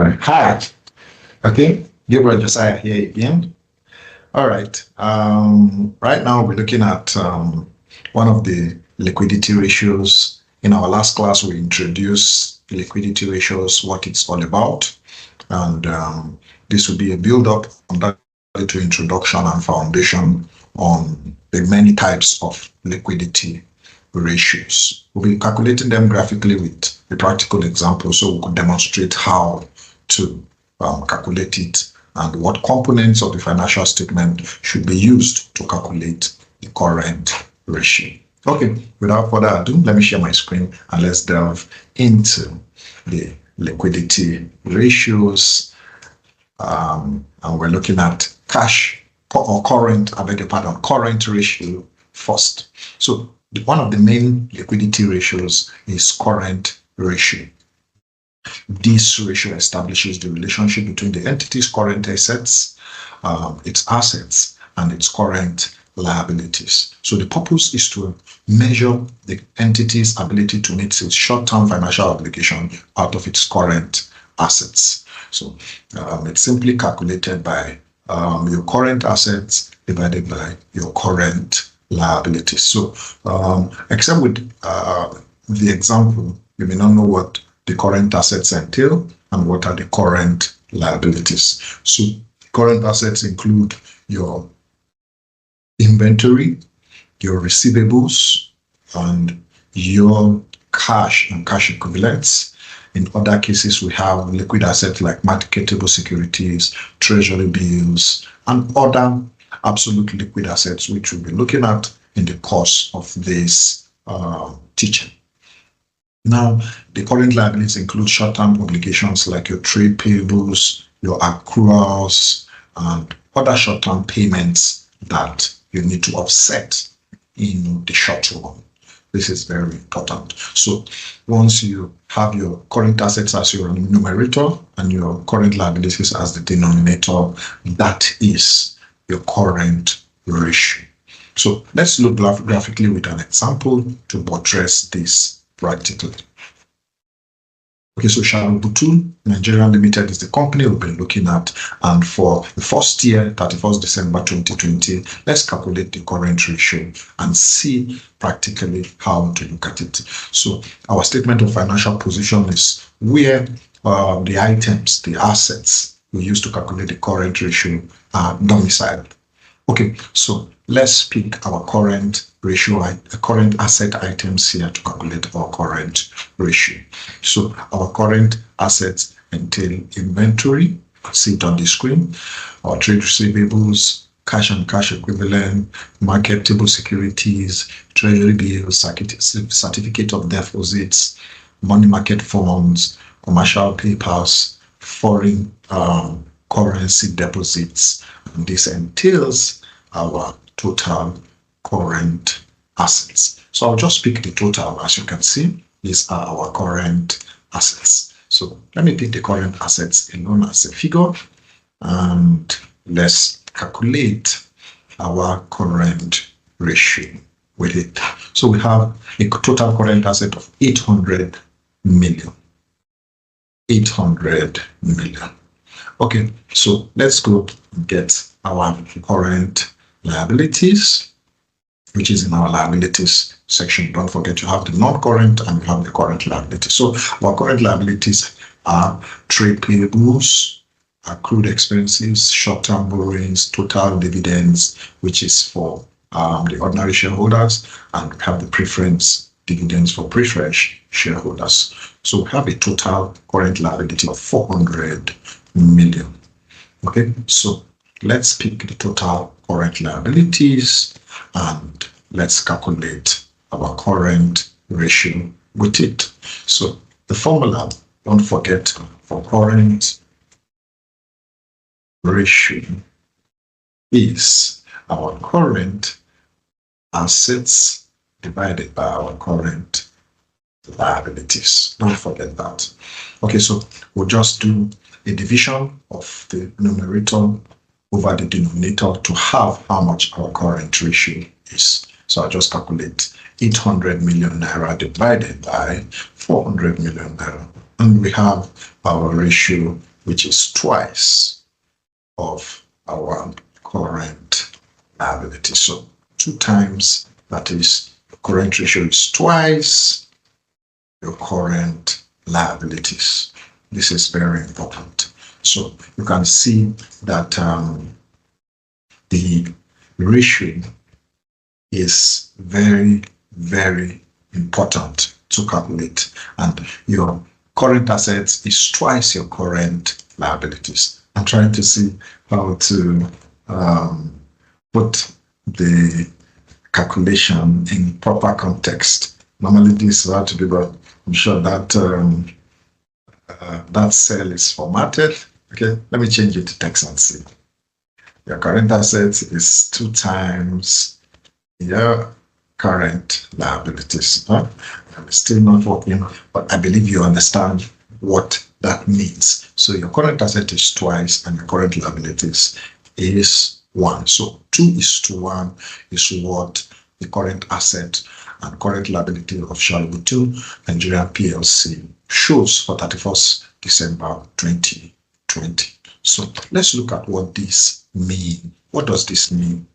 right. Hi. Okay. Gabriel, Josiah here again. All right. Right now we're looking at one of the liquidity ratios. In our last class, we introduced liquidity ratios, what it's all about, and this will be a build-up on that little introduction and foundation on the many types of liquidity ratios. We'll be calculating them graphically with a practical example, so we could demonstrate how to calculate it and what components of the financial statement should be used to calculate the current ratio. Okay, without further ado, let me share my screen and let's delve into the liquidity ratios. And we're looking at cash or current ratio first. So one of the main liquidity ratios is current ratio. This ratio establishes the relationship between the entity's current assets, its assets, and its current liabilities. So the purpose is to measure the entity's ability to meet its short-term financial obligation out of its current assets. So it's simply calculated by your current assets divided by your current liabilities. So except with the example, you may not know what the current assets entail and what are the current liabilities. So current assets include your inventory, your receivables, and your cash and cash equivalents. In other cases, we have liquid assets like marketable securities, treasury bills, and other absolute liquid assets, which we'll be looking at in the course of this teaching. Now, the current liabilities include short-term obligations like your trade payables, your accruals, and other short-term payments that you need to offset in the short run. This is very important. So once you have your current assets as your numerator and your current liabilities as the denominator, that is your current ratio. So let's look graphically with an example to buttress this practically. Okay, so Sharubutu Nigeria Limited is the company we've been looking at, and for the first year, 31st December 2020, let's calculate the current ratio and see practically how to look at it. So our statement of financial position is where the items, the assets we use to calculate the current ratio are domiciled. Okay, so let's pick our current ratio, current asset items here to calculate our current ratio. So our current assets entail inventory, you can see it on the screen, our trade receivables, cash and cash equivalent, marketable securities, treasury bills, certificate of deposits, money market funds, commercial papers, foreign currency deposits, and this entails our total current assets. So I'll just pick the total. As you can see, these are our current assets. So let me pick the current assets alone as a figure, and let's calculate our current ratio with it. So we have a total current asset of 800 million. 800 million. Okay, so let's go get our current liabilities, which is in our liabilities section. Don't forget you have the non-current and you have the current liabilities. So our current liabilities are trade payables, accrued expenses, short-term borrowings, total dividends, which is for the ordinary shareholders, and we have the preference dividends for preferred shareholders. So we have a total current liability of 400 million. Okay, so let's pick the total current liabilities and let's calculate our current ratio with it. So the formula, don't forget, for current ratio is our current assets divided by our current liabilities. Don't forget that. Okay, so we'll just do a division of the numerator over the denominator to have how much our current ratio is. So I'll just calculate 800 million naira divided by 400 million naira. And we have our ratio which is twice of our current liability. So 2 times, that is, the current ratio is twice your current liabilities. This is very important. So you can see that the ratio is very, very important to calculate, and your current assets is twice your current liabilities. I'm trying to see how to put the calculation in proper context. Normally this is how to do, but I'm sure that that cell is formatted. Okay, let me change it to text and see. Your current assets is 2 times your current liabilities. I'm still not working, but I believe you understand what that means. So your current asset is twice and your current liabilities is 1. So 2:1 is what the current asset and current liability of Sharibu 2 Nigerian PLC shows for 31st December 2020. So let's look at what this means. What does this mean?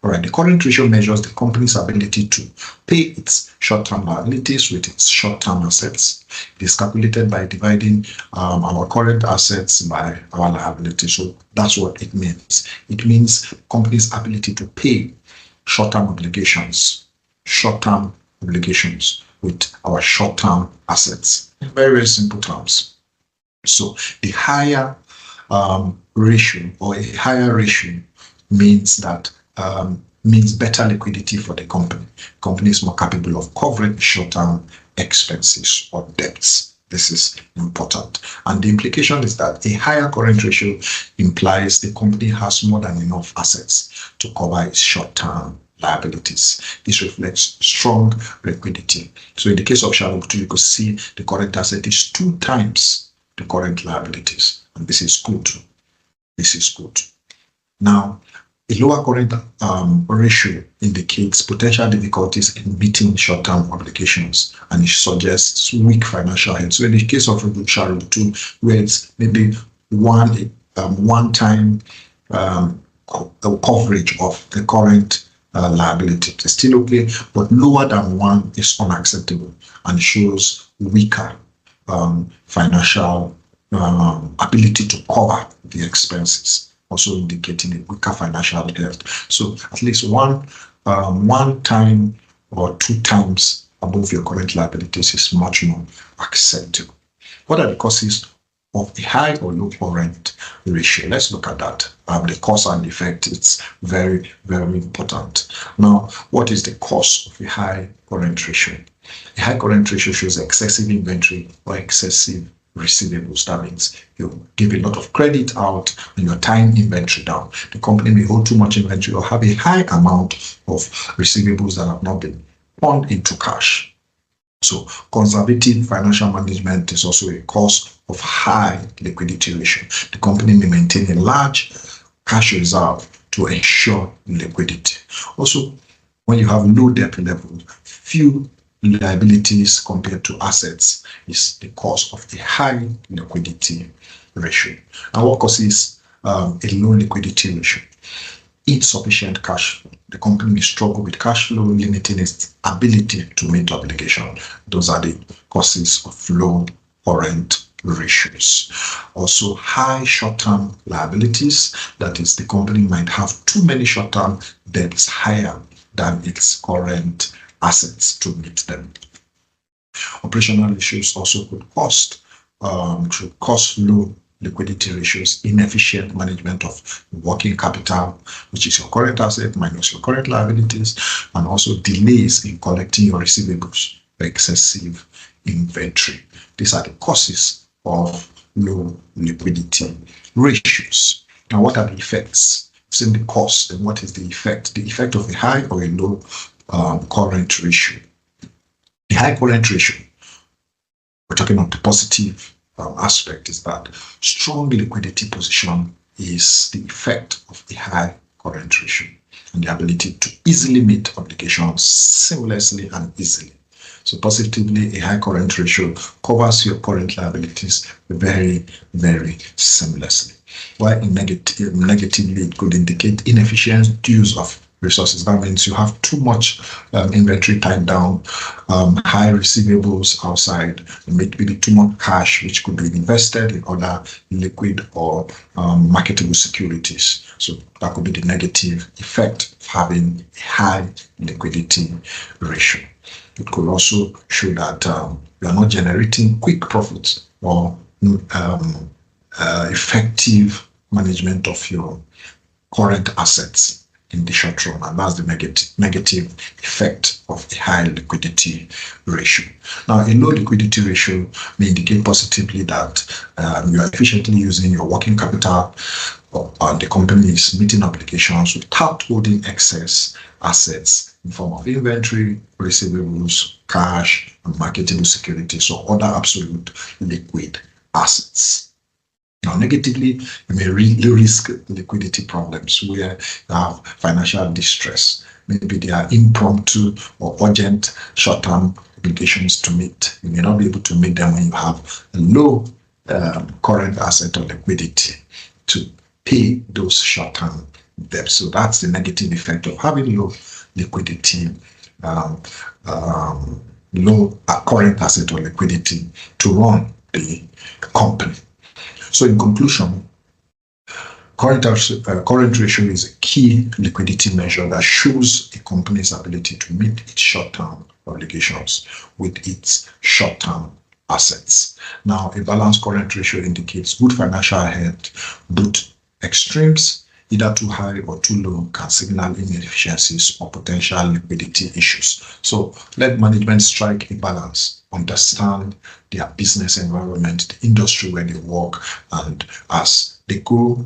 All right, the current ratio measures the company's ability to pay its short-term liabilities with its short-term assets. It is calculated by dividing our current assets by our liabilities. So that's what it means. It means the company's ability to pay short-term obligations with our short-term assets. In very, very simple terms. So the higher ratio, or a higher ratio, means that means better liquidity for the company. Company is more capable of covering short-term expenses or debts. This is important. And the implication is that a higher current ratio implies the company has more than enough assets to cover its short-term liabilities. This reflects strong liquidity. So in the case of Sharibu 2, you could see the current asset is 2 times the current liabilities. And this is good. This is good. Now, a lower current ratio indicates potential difficulties in meeting short-term obligations, and it suggests weak financial health. So in the case of Sharibu 2, where it's maybe one-time coverage of the current liability, it's still okay, but lower than 1 is unacceptable and shows weaker financial ability to cover the expenses, also indicating a weaker financial health. So at least one time or 2 times above your current liabilities is much more acceptable. What are the causes of a high or low current ratio? Let's look at that. The cause and effect, it's very, very important. Now, what is the cause of a high current ratio? A high current ratio shows excessive inventory or excessive receivables. That means you give a lot of credit out and you're tying inventory down. The company may hold too much inventory or have a high amount of receivables that have not been turned into cash. So conservative financial management is also a cause of high liquidity ratio. The company may maintain a large cash reserve to ensure liquidity. Also, when you have low debt level, few liabilities compared to assets is the cause of a high liquidity ratio. And what causes a low liquidity ratio? Insufficient cash flow. The company may struggle with cash flow, limiting its ability to meet obligation. Those are the causes of low current ratios. Also, high short-term liabilities. That is, the company might have too many short-term debts higher than its current assets to meet them. Operational issues also could cause low liquidity ratios, inefficient management of working capital, which is your current asset minus your current liabilities, and also delays in collecting your receivables, excessive inventory. These are the causes of low liquidity ratios. Now, what are the effects? It's in the cause, and what is the effect? The effect of a high or a low current ratio. The high current ratio, we're talking about the positive aspect, is that strong liquidity position is the effect of the high current ratio and the ability to easily meet obligations seamlessly and easily. So positively, a high current ratio covers your current liabilities very, very seamlessly. While negatively, it could indicate inefficient use of resources. That means you have too much inventory tied down, high receivables outside, maybe too much cash, which could be invested in other liquid or marketable securities. So that could be the negative effect of having a high liquidity ratio. It could also show that you are not generating quick profits or effective management of your current assets in the short run, and that's the negative effect of a high liquidity ratio. Now, a low liquidity ratio may indicate positively that you are efficiently using your working capital, or the company is meeting obligations without holding excess assets in form of inventory, receivables, cash, and marketable securities, or other absolute liquid assets. Now, negatively, you may risk liquidity problems where you have financial distress. Maybe they are impromptu or urgent short-term obligations to meet. You may not be able to meet them when you have a low current asset or liquidity to pay those short-term debts. So that's the negative effect of having low liquidity, low current asset or liquidity to run the company. So in conclusion, current ratio is a key liquidity measure that shows a company's ability to meet its short-term obligations with its short-term assets. Now, a balanced current ratio indicates good financial health. Both extremes, either too high or too low, can signal inefficiencies or potential liquidity issues. So let management strike a balance, understand their business environment, the industry where they work, and as they go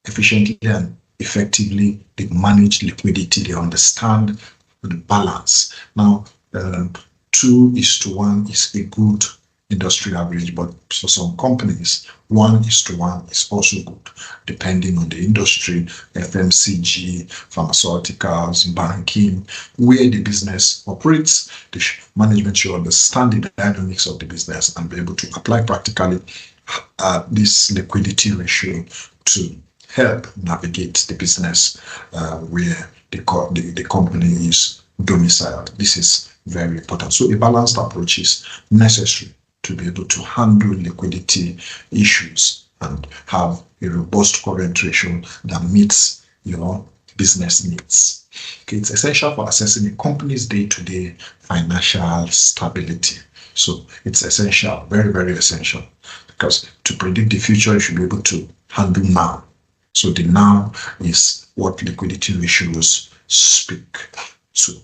efficiently and effectively, they manage liquidity, they understand the balance. Now, 2:1 is a good industry average, but for some companies, 1:1 is also good, depending on the industry, FMCG, pharmaceuticals, banking, where the business operates. The management should understand the dynamics of the business and be able to apply practically this liquidity ratio to help navigate the business where the company is domiciled. This is very important. So a balanced approach is necessary to be able to handle liquidity issues and have a robust current ratio that meets your business needs. Okay, it's essential for assessing a company's day-to-day financial stability. So it's essential, very, very essential, because to predict the future, you should be able to handle now. So the now is what liquidity ratios speak to.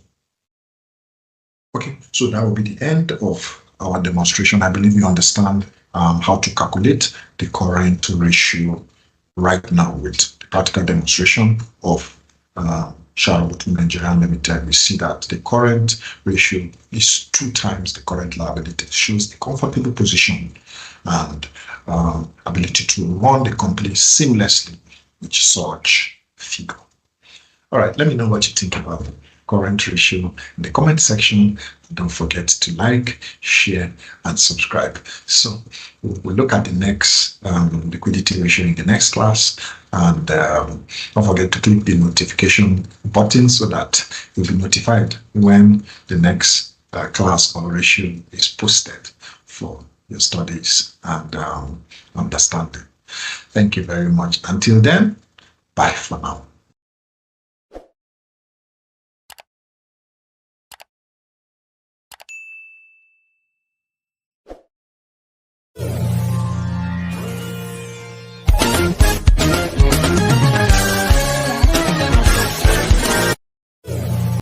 Okay, so that will be the end of our demonstration. I believe you understand how to calculate the current ratio right now with the practical demonstration of Charlotte Nigeria Limited. We see that the current ratio is 2 times the current liability. It shows the comfortable position and ability to run the company seamlessly with such figure. All right, let me know what you think about current ratio in the comment section. Don't forget to like, share, and subscribe. So we'll look at the next liquidity ratio in the next class, and don't forget to click the notification button so that you'll be notified when the next class or ratio is posted for your studies and understanding. Thank you very much. Until then, bye for now.